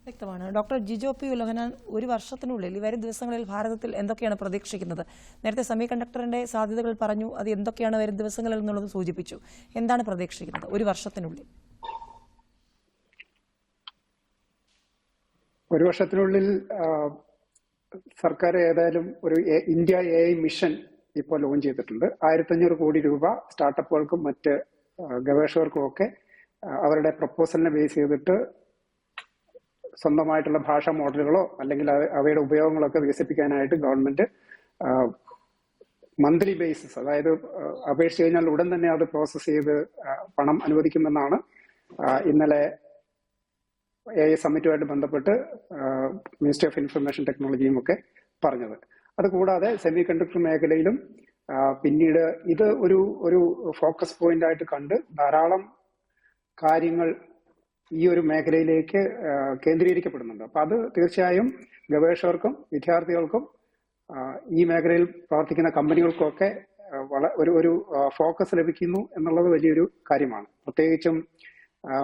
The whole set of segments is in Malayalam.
വ്യക്തമാണ്. ഡോക്ടർ ജിജോ പി ഉലഹനാൻ, ഒരു വർഷത്തിനുള്ളിൽ വരും ദിവസങ്ങളിൽ ഭാരതത്തിൽ എന്തൊക്കെയാണ് പ്രതീക്ഷിക്കുന്നത്? നേരത്തെ സെമി കണ്ടക്ടറിന്റെ സാധ്യതകൾ പറഞ്ഞു, അത് എന്തൊക്കെയാണ് വരും ദിവസങ്ങളിൽ എന്നുള്ളത് സൂചിപ്പിച്ചു. എന്താണ് പ്രതീക്ഷിക്കുന്നത് ഒരു വർഷത്തിനുള്ളിൽ? ഒരു വർഷത്തിനുള്ളിൽ സർക്കാർ ഏതായാലും ഒരു ഇന്ത്യ AI മിഷൻ ഇപ്പോൾ ലോഞ്ച് ചെയ്തിട്ടുണ്ട്. 1500 കോടി രൂപ സ്റ്റാർട്ടപ്പുകൾക്കും മറ്റ് ഗവേഷകർക്കും ഒക്കെ അവരുടെ പ്രപ്പോസലിനെ ബേസ് ചെയ്തിട്ട് സ്വന്തമായിട്ടുള്ള ഭാഷാ മോഡലുകളോ അല്ലെങ്കിൽ അവയുടെ ഉപയോഗങ്ങളൊക്കെ വികസിപ്പിക്കാനായിട്ട് ഗവൺമെന്റ് മന്ത്ലി ബേസിസ്, അതായത് അപേക്ഷിച്ച് കഴിഞ്ഞാൽ ഉടൻ തന്നെ അത് പ്രോസസ് ചെയ്ത് പണം അനുവദിക്കുമെന്നാണ് ഇന്നലെ AI സമ്മിറ്റുമായിട്ട് ബന്ധപ്പെട്ട് മിനിസ്ട്രി ഓഫ് ഇൻഫർമേഷൻ ടെക്നോളജിയും ഒക്കെ പറഞ്ഞത്. അതുകൂടാതെ സെമി കണ്ടക്ടർ മേഖലയിലും പിന്നീട് ഇത് ഒരു ഫോക്കസ് പോയിന്റ് ആയിട്ട് കണ്ട് ധാരാളം കാര്യങ്ങൾ ഈ ഒരു മേഖലയിലേക്ക് കേന്ദ്രീകരിക്കപ്പെടുന്നുണ്ട്. അപ്പൊ അത് തീർച്ചയായും ഗവേഷകർക്കും വിദ്യാർത്ഥികൾക്കും ഈ മേഖലയിൽ പ്രവർത്തിക്കുന്ന കമ്പനികൾക്കും ഒക്കെ ഒരു ഫോക്കസ് ലഭിക്കുന്നു എന്നുള്ളത് വലിയൊരു കാര്യമാണ്. പ്രത്യേകിച്ചും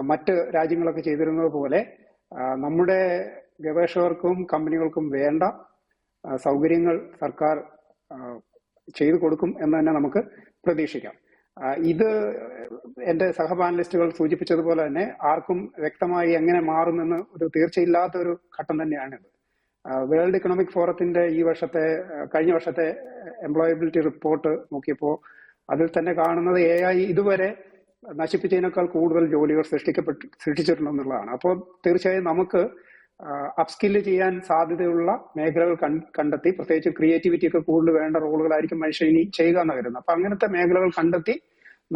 മറ്റ് രാജ്യങ്ങളൊക്കെ ചെയ്തിരുന്നത് പോലെ നമ്മുടെ ഗവേഷകർക്കും കമ്പനികൾക്കും വേണ്ട സൗകര്യങ്ങൾ സർക്കാർ ചെയ്തു കൊടുക്കും എന്ന് തന്നെ നമുക്ക് പ്രതീക്ഷിക്കാം. ഇത് എന്റെ സഹപാനലിസ്റ്റുകൾ സൂചിപ്പിച്ചതുപോലെ തന്നെ ആർക്കും വ്യക്തമായി എങ്ങനെ മാറുമെന്ന് ഒരു തീർച്ചയില്ലാത്ത ഒരു ഘട്ടം തന്നെയാണിത്. വേൾഡ് ഇക്കണോമിക് ഫോറത്തിന്റെ കഴിഞ്ഞ വർഷത്തെ എംപ്ലോയബിലിറ്റി റിപ്പോർട്ട് നോക്കിയപ്പോൾ അതിൽ തന്നെ കാണുന്നത് AI ഇതുവരെ നശിപ്പിച്ചതിനേക്കാൾ കൂടുതൽ ജോലികൾ സൃഷ്ടിച്ചിട്ടുണ്ടെന്നുള്ളതാണ്. അപ്പോൾ തീർച്ചയായും നമുക്ക് അപ്സ്കില്ല് ചെയ്യാൻ സാധ്യതയുള്ള മേഖലകൾ കണ്ടെത്തി, പ്രത്യേകിച്ച് ക്രിയേറ്റിവിറ്റി ഒക്കെ കൂടുതൽ വേണ്ട റോളുകളായിരിക്കും മനുഷ്യൻ ഇനി ചെയ്യുക എന്ന് കരുതുന്നത്. അപ്പൊ അങ്ങനത്തെ മേഖലകൾ കണ്ടെത്തി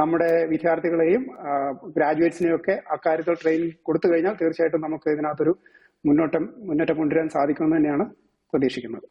നമ്മുടെ വിദ്യാർത്ഥികളെയും ഗ്രാജുവേറ്റ്സിനെയും ഒക്കെ അക്കാര്യത്തിൽ ട്രെയിനിങ് കൊടുത്തു കഴിഞ്ഞാൽ തീർച്ചയായിട്ടും നമുക്ക് ഇതിനകത്തൊരു മുന്നേറ്റം കൊണ്ടുവരാൻ സാധിക്കുമെന്ന് തന്നെയാണ് പ്രതീക്ഷിക്കുന്നത്.